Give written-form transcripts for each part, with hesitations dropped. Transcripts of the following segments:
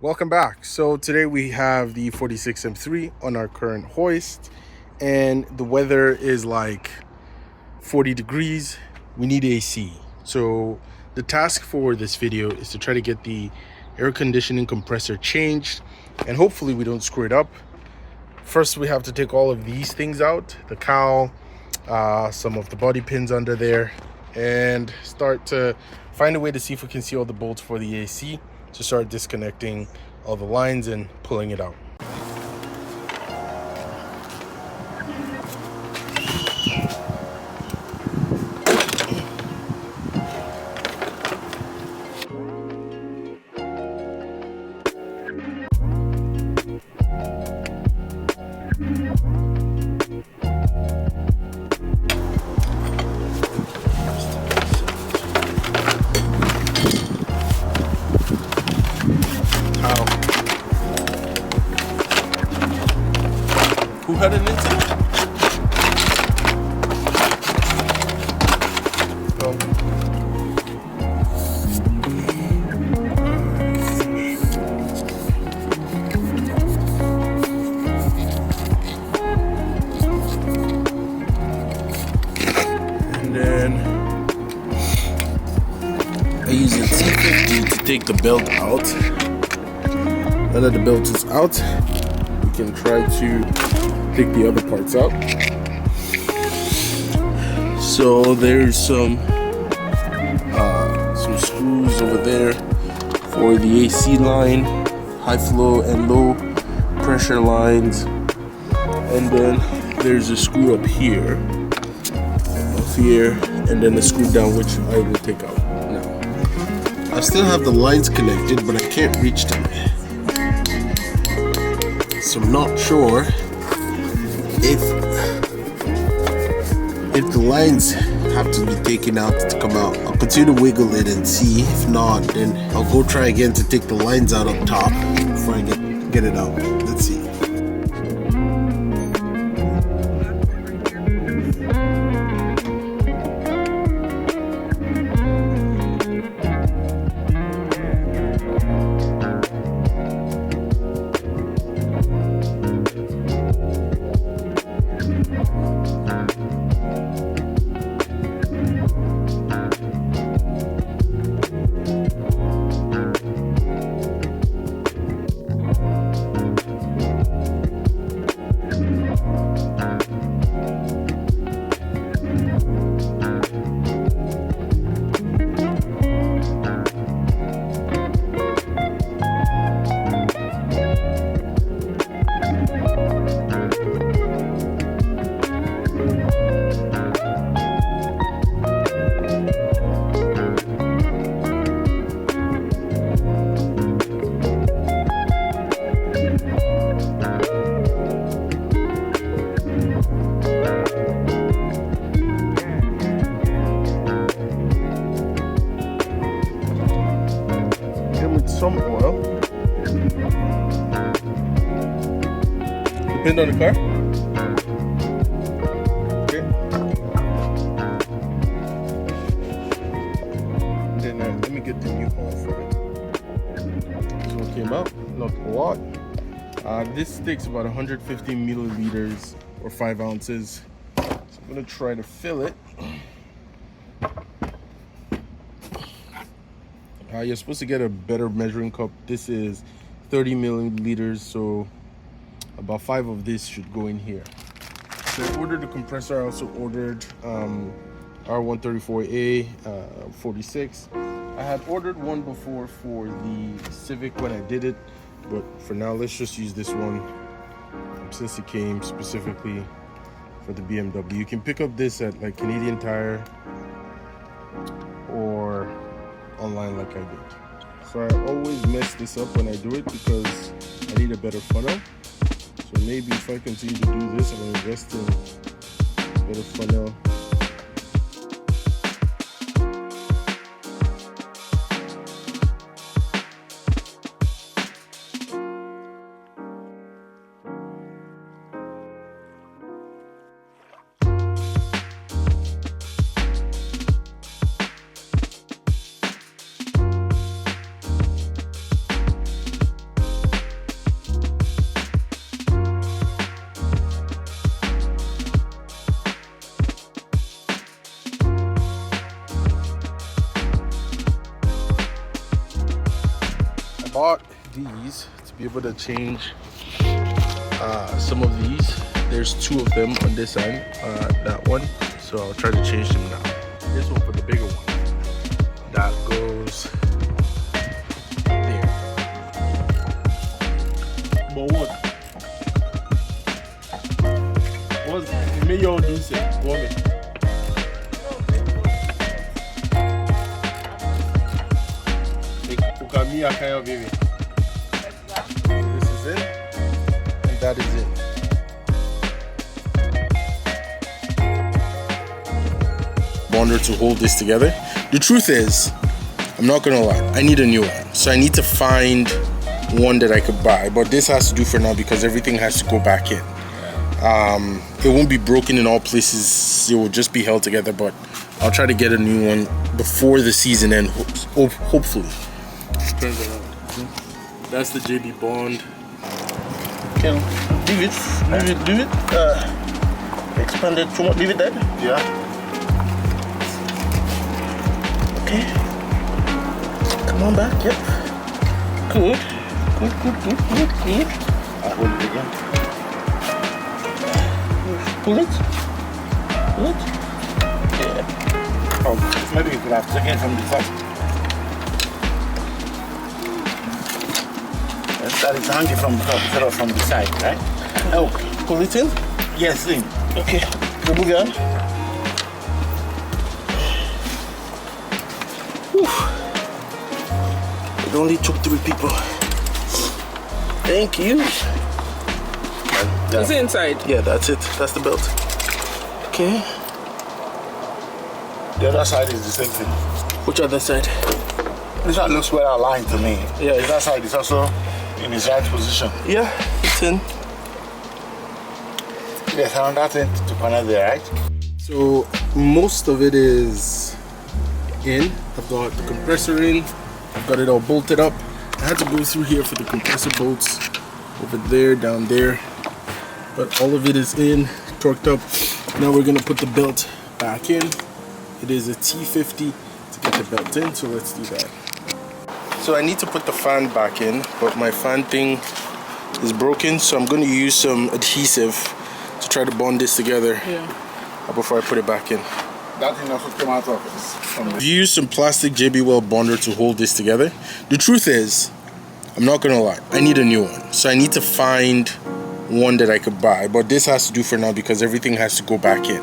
Welcome back. So today we have the 46 M3 on our current hoist, and the weather is like 40 degrees. We need AC. So the task for this video is to try to get the air conditioning compressor changed, and hopefully we don't screw it up. First, we have to take all of these things out, the cowl, some of the body pins under there, and start to find a way to see if we can see all the bolts for the AC to start disconnecting all the lines and pulling it out. Who had an incident? Oh. And then I use a T50 to take the belt out. Now that the belt is out, we can try to take the other parts out. So there's some screws over there for the AC line, high flow and low pressure lines, and then there's a screw up here, and then a screw down, which I will take out now. I still have the lines connected, but I can't reach them, so I'm not sure if the lines have to be taken out to come out. I'll continue to wiggle it and see. If not, then I'll go try again to take the lines out up top before I get it out. Let's see. Some oil. Depend on the car. Okay. And then let me get the new oil for it. This one came out, not a lot. This takes about 150 milliliters or 5 ounces. So I'm gonna try to fill it. You're supposed to get a better measuring cup. This is 30 milliliters, so about 5 of this should go in here. So I ordered the compressor. I also ordered R134A 46. I had ordered one before for the Civic when I did it, but for now let's just use this one since it came specifically for the BMW. You can pick up this at like Canadian Tire or online like I did. So I always mess this up when I do it because I need a better funnel. So maybe if I continue to do this, I'm going to invest in a better funnel. bought these to be able to change some of these. There's 2 of them on this end, that one. So I'll try to change them now. This one for the bigger one. That goes there. But what? What's the mayor do say? Woman. Baby. This is it, and that is it. Bonder to hold this together. The truth is, I'm not gonna lie, I need a new one. So I need to find one that I could buy, but this has to do for now because everything has to go back in. It won't be broken in all places, it will just be held together, but I'll try to get a new one before the season ends, hopefully. Turns around. That's the JB Bond. Okay, leave it. Expand it too much. Leave it there. Yeah. Okay. Come on back. Yep. Good. Good. I hold it again. Pull it. Yeah. Oh, maybe you could have taken it from the top. That is hanging from the top instead of from the side, right? Oh, pull it in? Yes, in. Okay, remove your arm. It only took 3 people. Thank you. Is it inside? Yeah, that's it. That's the belt. Okay. The other side is the same thing. Which other side? This one looks well aligned to me. Yeah. The other side is also in its right position. Yeah, it's in. Yes, another thing to connect there, right? So most of it is in. I've got the compressor in. I've got it all bolted up. I had to go through here for the compressor bolts over there, down there. But all of it is in, torqued up. Now we're gonna put the belt back in. It is a T50 to get the belt in, so let's do that. So I need to put the fan back in, but my fan thing is broken, so I'm gonna use some adhesive to try to bond this together before I put it back in. That thing also came out of I've used some plastic JB Weld bonder to hold this together. The truth is, I'm not gonna lie, I need a new one. So I need to find one that I could buy, but this has to do for now because everything has to go back in.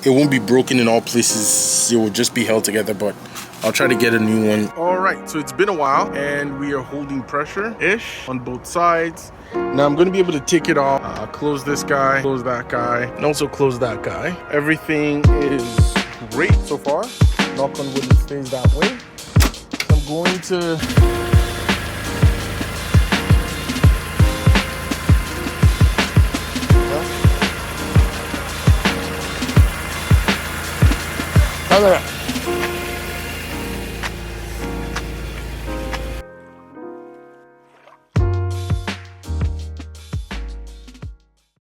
It won't be broken in all places, it will just be held together, but I'll try to get a new one. All right, so it's been a while and we are holding pressure-ish on both sides. Now I'm gonna be able to take it off, close this guy, close that guy, and also close that guy. Everything is great so far. Knock on wood, it stays that way. I'm going to Look at that.